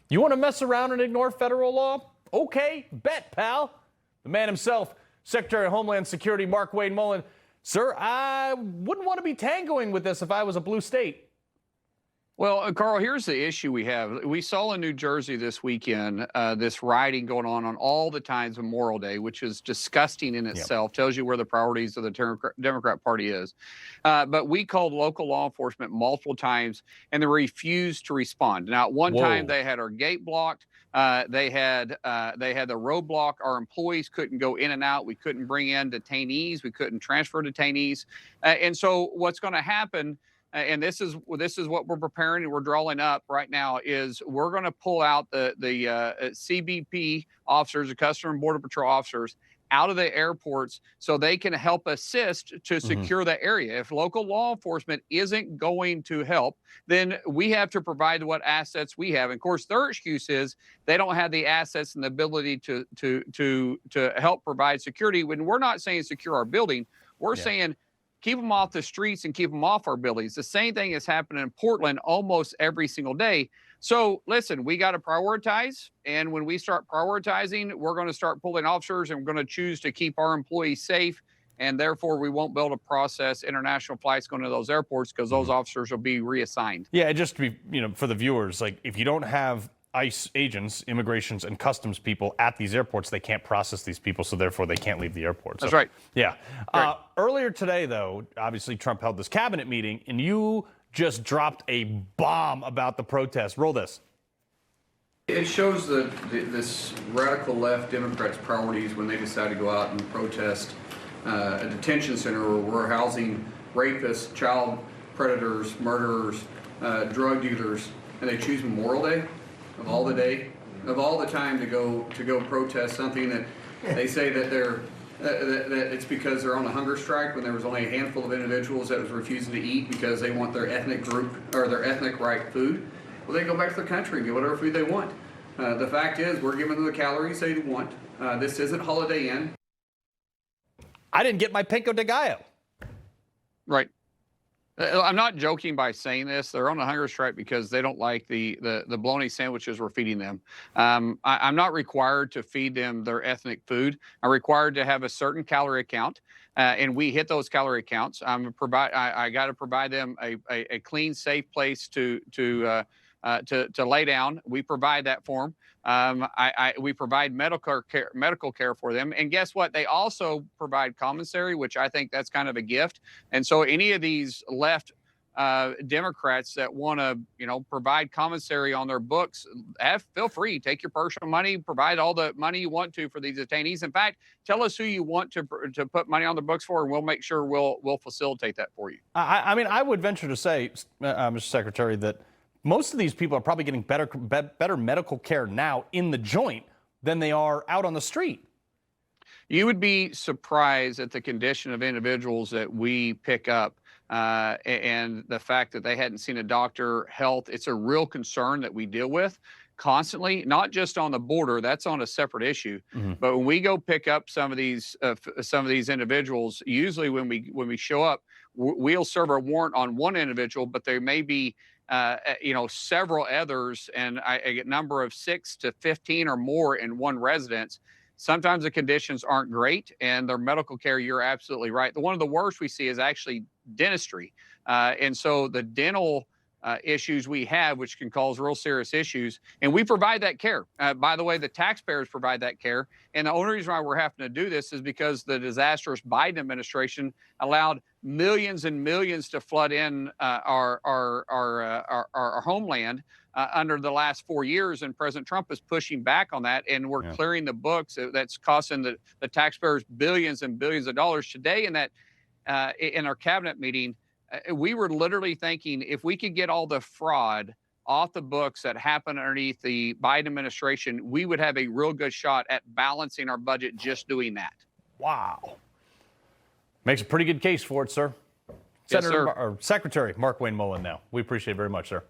You want to mess around and ignore federal law? Okay, bet, pal. The man himself, Secretary of Homeland Security Markwayne Mullin. Sir, I wouldn't want to be tangoing with this if I was a blue state. Well, Carl, here's the issue we have. We saw in New Jersey this weekend this rioting going on all the times of Memorial Day, which is disgusting in itself, tells you where the priorities of the Democrat Party is. But we called local law enforcement multiple times, and they refused to respond. Now, at one time, they had our gate blocked. They had the roadblock. Our employees couldn't go in and out. We couldn't bring in detainees. We couldn't transfer detainees. And so what's going to happen, and this is what we're preparing and we're drawing up right now, is we're going to pull out the CBP officers, the Customs and Border Patrol officers, out of the airports so they can help assist to secure the area. If local law enforcement isn't going to help, then we have to provide what assets we have. And of course, their excuse is they don't have the assets and the ability to help provide security. When we're not saying secure our building, we're saying keep them off the streets and keep them off our buildings. The same thing is happening in Portland almost every single day. So listen, we got to prioritize. And when we start prioritizing, we're going to start pulling officers and we're going to choose to keep our employees safe. And therefore, we won't be able to process international flights going to those airports because those officers will be reassigned. Yeah, just to be, for the viewers, like if you don't have ICE agents, immigrations, and customs people at these airports, they can't process these people, so therefore they can't leave the airport. That's right. Yeah. Right. Earlier today, though, obviously Trump held this cabinet meeting, and you just dropped a bomb about the protest. Roll this. It shows this radical left Democrats' priorities when they decide to go out and protest a detention center where we're housing rapists, child predators, murderers, drug dealers, and they choose Memorial Day of all the time to go protest something that they say that that it's because they're on a hunger strike when there was only a handful of individuals that was refusing to eat because they want their ethnic group or their ethnic right food. Well, they go back to their country and get whatever food they want. The fact is, we're giving them the calories they want. This isn't Holiday Inn. I didn't get my Pico de Gallo. Right. I'm not joking by saying this. They're on a hunger strike because they don't like the bologna sandwiches we're feeding them. I'm not required to feed them their ethnic food. I'm required to have a certain calorie count, and we hit those calorie counts. I got to provide them a clean, safe place to lay down. We provide that for them. We provide medical care for them. And guess what? They also provide commissary, which I think that's kind of a gift. And so any of these left Democrats that want to, provide commissary on their books, feel free, take your personal money, provide all the money you want to for these detainees. In fact, tell us who you want to put money on their books for, and we'll make sure we'll facilitate that for you. I mean, I would venture to say, Mr. Secretary, that most of these people are probably getting better medical care now in the joint than they are out on the street. You would be surprised at the condition of individuals that we pick up and the fact that they hadn't seen a doctor. Health, it's a real concern that we deal with constantly, not just on the border. That's on a separate issue. But when we go pick up some of these individuals, usually when we show up, we'll serve a warrant on one individual, but there may be several others, and a number of 6 to 15 or more in one residence. Sometimes the conditions aren't great, and their medical care, you're absolutely right. One of the worst we see is actually dentistry. And so the dental issues we have, which can cause real serious issues, and we provide that care. By the way, the taxpayers provide that care. And the only reason why we're having to do this is because the disastrous Biden administration allowed millions and millions to flood in our homeland under the last 4 years, and President Trump is pushing back on that, and we're clearing the books. That's costing the taxpayers billions and billions of dollars. Today in our cabinet meeting, we were literally thinking if we could get all the fraud off the books that happened underneath the Biden administration, we would have a real good shot at balancing our budget just doing that. Wow. Makes a pretty good case for it, sir. Yes, sir. Secretary Markwayne Mullin now. We appreciate it very much, sir.